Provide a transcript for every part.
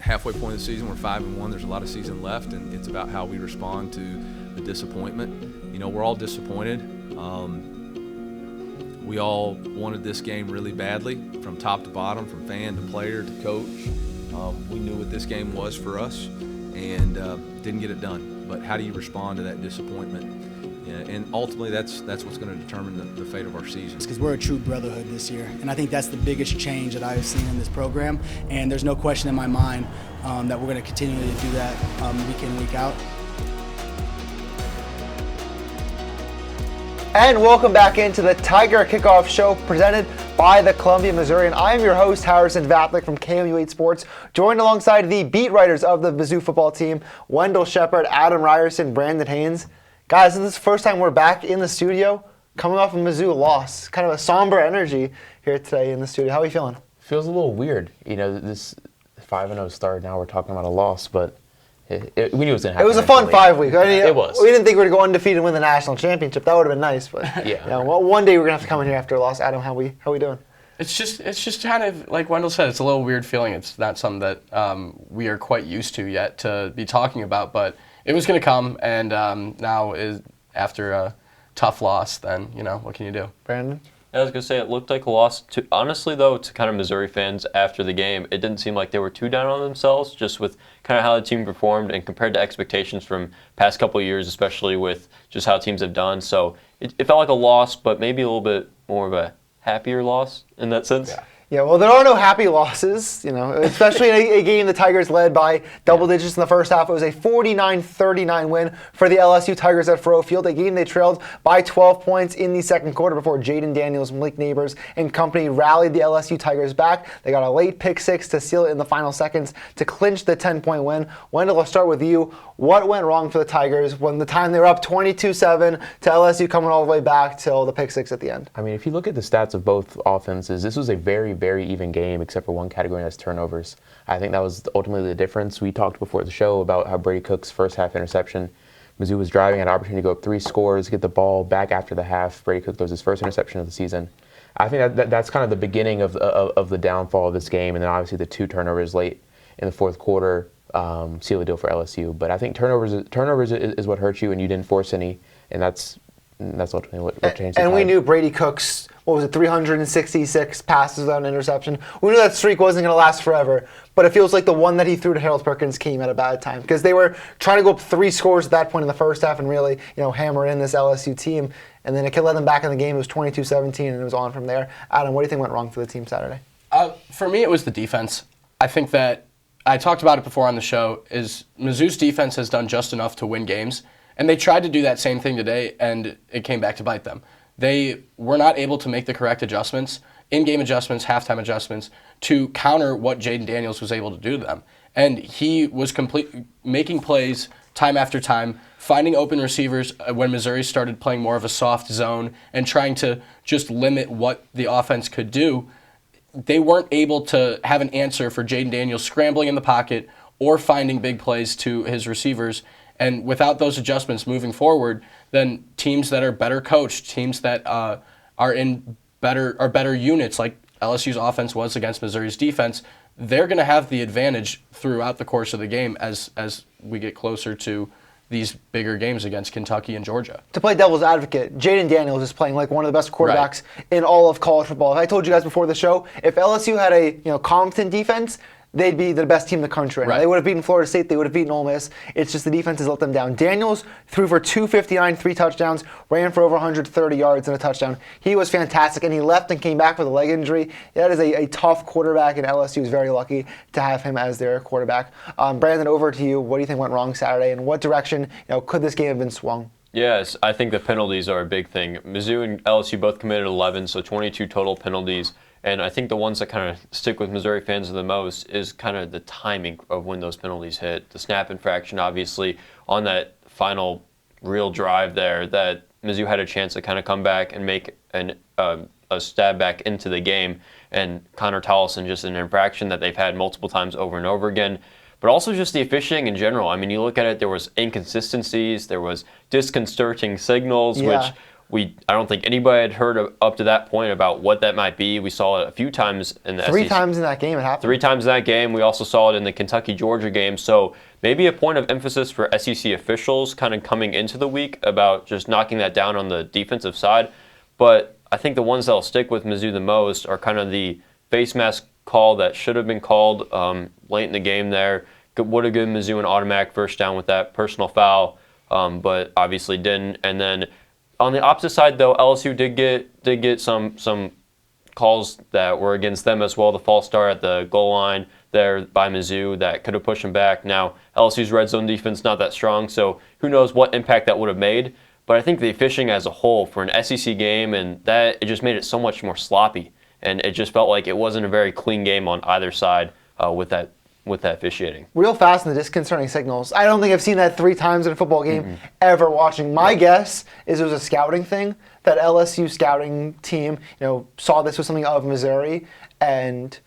halfway point of the season. We're 5-1. There's a lot of season left, and it's about how we respond to the disappointment. You know, we're all disappointed. We all wanted this game really badly, from top to bottom, from fan to player to coach. We knew what this game was for us, and didn't get it done. But how do you respond to that disappointment? And ultimately, that's what's going to determine the fate of our season. Because we're a true brotherhood this year, and I think that's the biggest change that I've seen in this program. And there's no question in my mind that we're going to continue to do that week in, week out. And welcome back into the Tiger Kickoff Show presented by the Columbia Missourian. I am your host, Harrison Vapnek from KOMU Sports, joined alongside the beat writers of the Mizzou football team, Wendell Shepherd, Ryerson, Brandon Haynes. Guys, this is the first time we're back in the studio, coming off a Mizzou loss. Kind of a somber energy here today in the studio. How are you feeling? Feels a little weird. You know, this 5-0 start, now we're talking about a loss, but we knew it was going to happen. It was a fun 5 week. I mean, it was. We didn't think we were going to go undefeated and win the national championship. That would have been nice, but yeah. You know, well, one day we're going to have to come in here after a loss. Adam, how we doing? It's just kind of, like Wendell said, it's a little weird feeling. It's not something that we are quite used to yet to be talking about, but it was going to come, and now is after a tough loss, then, you know, what can you do? Brandon? I was going to say, it looked like a loss. Honestly, though, to kind of Missouri fans after the game, it didn't seem like they were too down on themselves, just with kind of how the team performed and compared to expectations from past couple of years, especially with just how teams have done. So it felt like a loss, but maybe a little bit more of a happier loss in that sense. Yeah, well, there are no happy losses, you know, especially in a game the Tigers led by double digits in the first half. It was a 49-39 win for the LSU Tigers at Faurot Field, a game they trailed by 12 points in the second quarter before Jaden Daniels, Malik Neighbors, and company rallied the LSU Tigers back. They got a late pick six to seal it in the final seconds to clinch the 10-point win. Wendell, I'll start with you. What went wrong for the Tigers when the time they were up 22-7 to LSU coming all the way back till the pick six at the end? I mean, if you look at the stats of both offenses, this was a very, very even game except for one category, and that's turnovers. I think that was ultimately the difference. We talked before the show about how Brady Cook's first half interception, Mizzou was driving, had an opportunity to go up 3 scores, get the ball back after the half. Brady Cook throws his first interception of the season. I think that's kind of the beginning of the downfall of this game, and then obviously the 2 turnovers late in the fourth quarter seal the deal for LSU. But I think turnovers is what hurt you, and you didn't force any, and that's ultimately what changed the tide. And we knew Brady Cook's, 366 passes without an interception. We knew that streak wasn't going to last forever, but it feels like the one that he threw to Harold Perkins came at a bad time because they were trying to go up 3 scores at that point in the first half and really, hammer in this LSU team. And then it could let them back in the game. It was 22-17, and it was on from there. Adam, what do you think went wrong for the team Saturday? For me, it was the defense. I think that I talked about it before on the show, is Mizzou's defense has done just enough to win games, and they tried to do that same thing today, and it came back to bite them. They were not able to make the correct adjustments, in-game adjustments, halftime adjustments, to counter what Jaden Daniels was able to do to them. And he was making plays time after time, finding open receivers when Missouri started playing more of a soft zone and trying to just limit what the offense could do. They weren't able to have an answer for Jaden Daniels scrambling in the pocket or finding big plays to his receivers. And without those adjustments moving forward, then teams that are better coached, teams that are better units, like LSU's offense was against Missouri's defense, they're going to have the advantage throughout the course of the game as we get closer to these bigger games against Kentucky and Georgia. To play devil's advocate, Jaden Daniels is playing like one of the best quarterbacks in all of college football. I told you guys before the show, if LSU had a competent defense, they'd be the best team in the country. Right. They would have beaten Florida State. They would have beaten Ole Miss. It's just the defense has let them down. Daniels threw for 259, 3 touchdowns, ran for over 130 yards and a touchdown. He was fantastic, and he left and came back with a leg injury. That is a tough quarterback, and LSU is very lucky to have him as their quarterback. Brandon, over to you. What do you think went wrong Saturday, and what direction could this game have been swung? Yes, I think the penalties are a big thing. Mizzou and LSU both committed 11, so 22 total penalties. And I think the ones that kind of stick with Missouri fans the most is kind of the timing of when those penalties hit. The snap infraction, obviously, on that final real drive there, that Mizzou had a chance to kind of come back and make a stab back into the game. And Connor Tollison, just an infraction that they've had multiple times over and over again. But also just the officiating in general. I mean, you look at it, there was inconsistencies, there was disconcerting signals, which I don't think anybody had heard up to that point about what that might be. We saw it a few times in the Three SEC. times in that game it happened. 3 times in that game. We also saw it in the Kentucky-Georgia game. So maybe a point of emphasis for SEC officials kind of coming into the week about just knocking that down on the defensive side. But I think the ones that will stick with Mizzou the most are kind of the face mask call that should have been called late in the game there. Would have given Mizzou an automatic first down with that personal foul, but obviously didn't. And then on the opposite side, though, LSU did get some calls that were against them as well. The false start at the goal line there by Mizzou that could have pushed them back. Now, LSU's red zone defense not that strong, so who knows what impact that would have made. But I think the officiating as a whole for an SEC game, and that it just made it so much more sloppy. And it just felt like it wasn't a very clean game on either side with that officiating. Real fast and the disconcerting signals. I don't think I've seen that 3 times in a football game ever watching. My guess is it was a scouting thing. That LSU scouting team, saw this was something of Missouri and,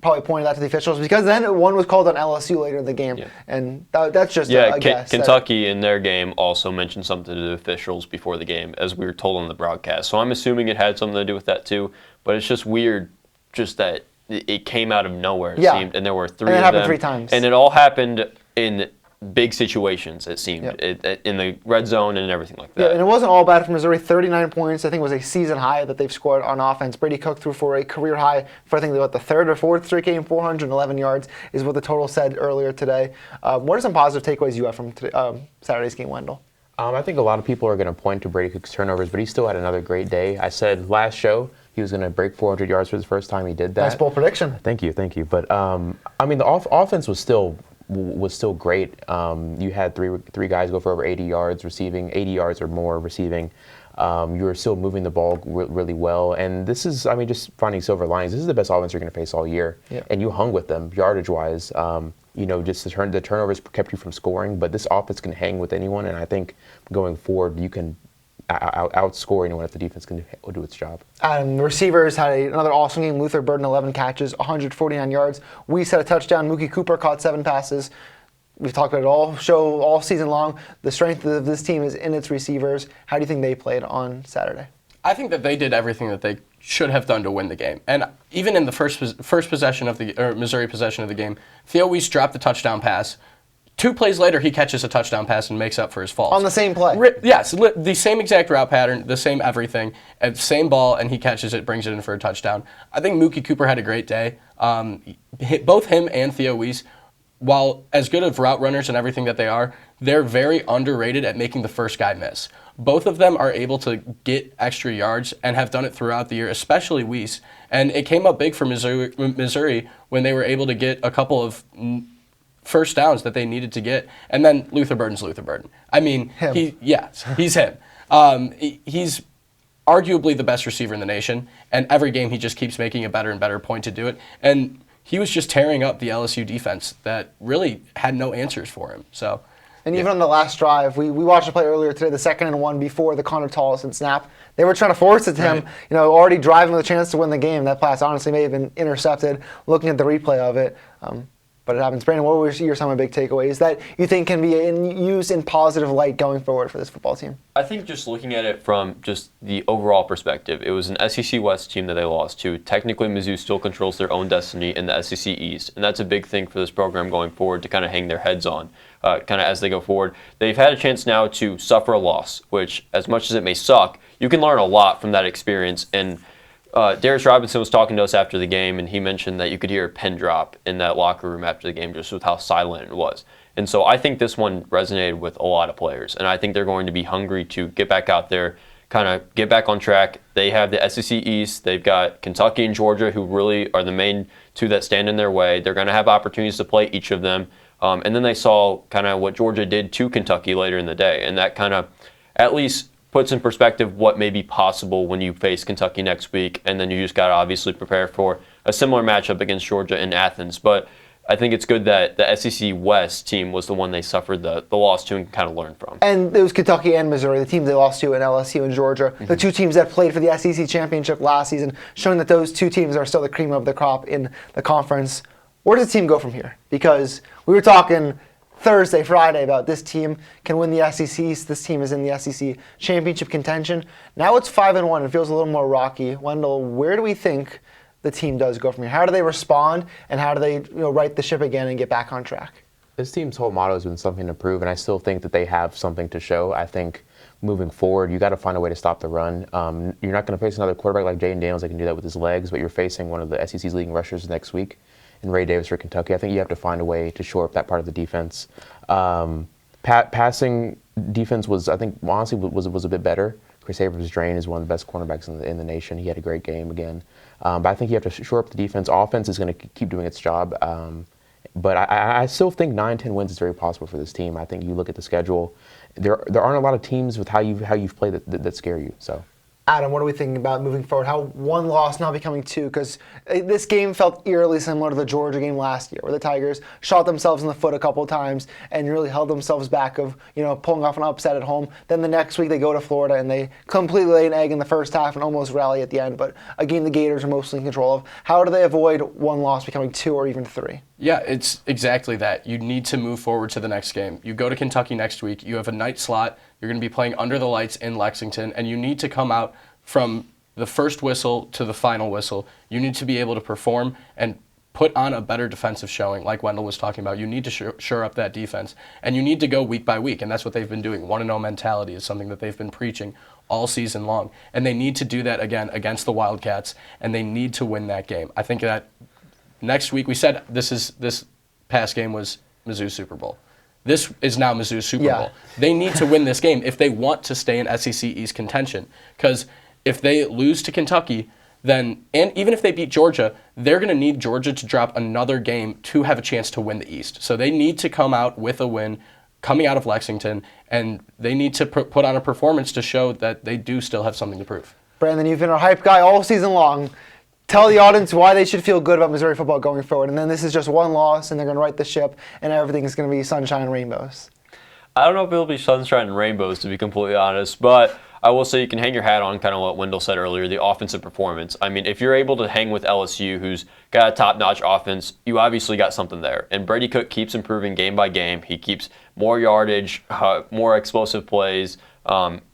probably pointed that to the officials because then one was called on LSU later in the game. Yeah. And that's just a guess. Kentucky in their game also mentioned something to the officials before the game, as we were told on the broadcast. So I'm assuming it had something to do with that too. But it's just weird just that it came out of nowhere, it seemed, and there were 3 of them. And it happened 3 times. And it all happened in big situations, it seemed, in the red zone and everything like that. Yeah, and it wasn't all bad for Missouri. 39 points, I think, was a season high that they've scored on offense. Brady Cook threw for a career high for, I think, the 3rd or 4th straight game. 411 yards is what the total said earlier today. What are some positive takeaways you have from Saturday's game, Wendell? I think a lot of people are going to point to Brady Cook's turnovers, but he still had another great day. I said last show he was going to break 400 yards for the first time. He did that. Nice bold prediction. Thank you. But the offense was still great. You had three guys go for over 80 yards receiving, 80 yards or more receiving. You were still moving the ball really well, and this is, just finding silver linings. This is the best offense you're going to face all year, and you hung with them yardage-wise. Just the turnovers kept you from scoring, but this offense can hang with anyone, and I think going forward you can outscore anyone if the defense can do its job. Receivers had another awesome game. Luther Burden, 11 catches, 149 yards. Wease had a touchdown. Mookie Cooper caught 7 passes. We've talked about it all season long. The strength of this team is in its receivers. How do you think they played on Saturday? I think that they did everything that they should have done to win the game. And even in the first possession of the Missouri possession of the game, Theo Wease dropped the touchdown pass. 2 plays later, he catches a touchdown pass and makes up for his falls. On the same play? Yes, the same exact route pattern, the same everything, and same ball, and he catches it, brings it in for a touchdown. I think Mookie Cooper had a great day. Both him and Theo Wease, while as good of route runners and everything that they are, they're very underrated at making the first guy miss. Both of them are able to get extra yards and have done it throughout the year, especially Wease. And it came up big for Missouri when they were able to get a couple of first downs that they needed to get. And then Luther Burden's Luther Burden. He's him. He's arguably the best receiver in the nation, and every game he just keeps making a better and better point to do it. And he was just tearing up the LSU defense that really had no answers for him. So, and even on the last drive, we watched the play earlier today, the 2nd and 1 before the Connor Tollison snap. They were trying to force it to him, already driving with a chance to win the game. That pass honestly may have been intercepted, looking at the replay of it. But it happens. Brandon, what were some of the big takeaways that you think can be used in positive light going forward for this football team? I think just looking at it from just the overall perspective, it was an SEC West team that they lost to. Technically, Mizzou still controls their own destiny in the SEC East, and that's a big thing for this program going forward to kind of hang their heads on kind of as they go forward. They've had a chance now to suffer a loss, which, as much as it may suck, you can learn a lot from that experience. And Darius Robinson was talking to us after the game, and he mentioned that you could hear a pin drop in that locker room after the game just with how silent it was. And so I think this one resonated with a lot of players, and I think they're going to be hungry to get back out there, kind of get back on track. They have the SEC East. They've got Kentucky and Georgia, who really are the main 2 that stand in their way. They're going to have opportunities to play each of them. And then they saw kind of what Georgia did to Kentucky later in the day, and that kind of at least puts in perspective what may be possible when you face Kentucky next week, and then you just got to obviously prepare for a similar matchup against Georgia in Athens. But I think it's good that the SEC West team was the one they suffered the loss to and kind of learned from. And it was Kentucky and Missouri, the teams they lost to, and LSU and Georgia, the 2 teams that played for the SEC championship last season, showing that those 2 teams are still the cream of the crop in the conference. Where does the team go from here? Because we were talking Thursday, Friday about this team can win the SEC. This team is in the SEC championship contention. Now it's 5-1. It feels a little more rocky. Wendell, where do we think the team does go from here? How do they respond, and how do they right the ship again and get back on track? This team's whole motto has been something to prove, and I still think that they have something to show. I think moving forward, you got to find a way to stop the run. You're not going to face another quarterback like Jaden Daniels that can do that with his legs, but you're facing one of the SEC's leading rushers next week in Ray Davis for Kentucky. I think you have to find a way to shore up that part of the defense. Passing defense was, I think, honestly, was a bit better. Chris Abrams-Drain is one of the best cornerbacks in the nation. He had a great game again. But I think you have to shore up the defense. Offense is going to keep doing its job. But I still think 9-10 wins is very possible for this team. I think you look at the schedule, there aren't a lot of teams with how you've played that scare you. So, Adam, what are we thinking about moving forward? How one loss now becoming two? Because this game felt eerily similar to the Georgia game last year, where the Tigers shot themselves in the foot a couple of times and really held themselves back of pulling off an upset at home. Then the next week they go to Florida and they completely lay an egg in the first half and almost rally at the end. But a game the Gators are mostly in control of. How do they avoid one loss becoming two or even three? Yeah, it's exactly that. You need to move forward to the next game. You go to Kentucky next week. You have a night slot. You're going to be playing under the lights in Lexington, and you need to come out from the first whistle to the final whistle. You need to be able to perform and put on a better defensive showing, like Wendell was talking about. You need to shore up that defense, and you need to go week by week, and that's what they've been doing. 1-0 mentality is something that they've been preaching all season long, and they need to do that again against the Wildcats, and they need to win that game. I think that next week, we said this past game was Mizzou's Super Bowl. This is now Mizzou's Super Bowl. They need to win this game if they want to stay in SEC East contention. Because if they lose to Kentucky, then, and even if they beat Georgia, they're going to need Georgia to drop another game to have a chance to win the East. So they need to come out with a win coming out of Lexington, and they need to put on a performance to show that they do still have something to prove. Brandon, you've been our hype guy all season long. Tell the audience why they should feel good about Missouri football going forward. And then this is just one loss, and they're going to right the ship, and everything is going to be sunshine and rainbows. I don't know if it'll be sunshine and rainbows, to be completely honest, but I will say you can hang your hat on kind of what Wendell said earlier, the offensive performance. I mean, if you're able to hang with LSU, who's got a top-notch offense, you obviously got something there. And Brady Cook keeps improving game by game. He keeps more yardage, more explosive plays,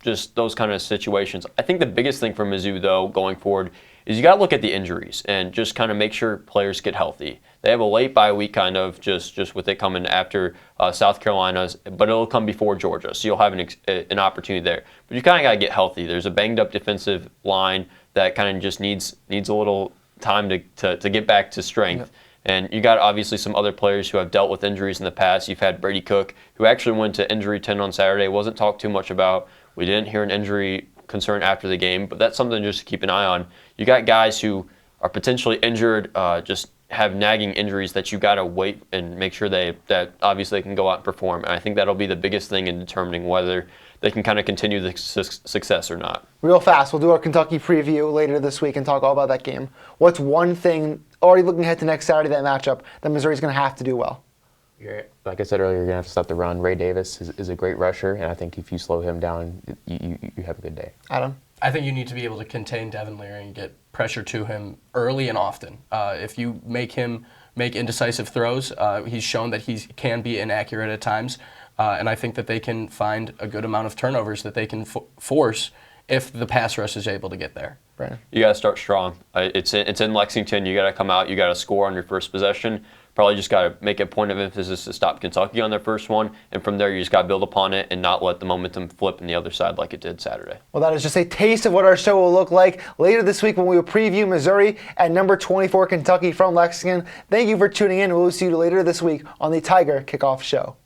just those kind of situations. I think the biggest thing for Mizzou, though, going forward, is you got to look at the injuries and just kind of make sure players get healthy. They have a late bye week kind of just with it coming after South Carolina's, but it'll come before Georgia, so you'll have an opportunity there. But you kind of got to get healthy. There's a banged-up defensive line that kind of just needs a little time to get back to strength. Yep. And you got obviously some other players who have dealt with injuries in the past. You've had Brady Cook, who actually went to injury 10 on Saturday, wasn't talked too much about. We didn't hear an injury concern after the game, but that's something just to keep an eye on. You got guys who are potentially injured, just have nagging injuries that you got to wait and make sure that obviously they can go out and perform. And I think that'll be the biggest thing in determining whether they can kind of continue the success or not. Real fast, we'll do our Kentucky preview later this week and talk all about that game. What's one thing, already looking ahead to next Saturday, that matchup, that Missouri's going to have to do well? Like I said earlier, you're going to have to stop the run. Ray Davis is a great rusher, and I think if you slow him down, you have a good day. Adam? I think you need to be able to contain Devin Leary and get pressure to him early and often. If you make him make indecisive throws, he's shown that he can be inaccurate at times, and I think that they can find a good amount of turnovers that they can force if the pass rush is able to get there. Brandon? You got to start strong. It's in Lexington. You got to come out. You got to score on your first possession. Probably just got to make a point of emphasis to stop Kentucky on their first one, and from there you just got to build upon it and not let the momentum flip in the other side like it did Saturday. Well, that is just a taste of what our show will look like later this week when we will preview Missouri at number 24 Kentucky from Lexington. Thank you for tuning in. We'll see you later this week on the Tiger Kickoff Show.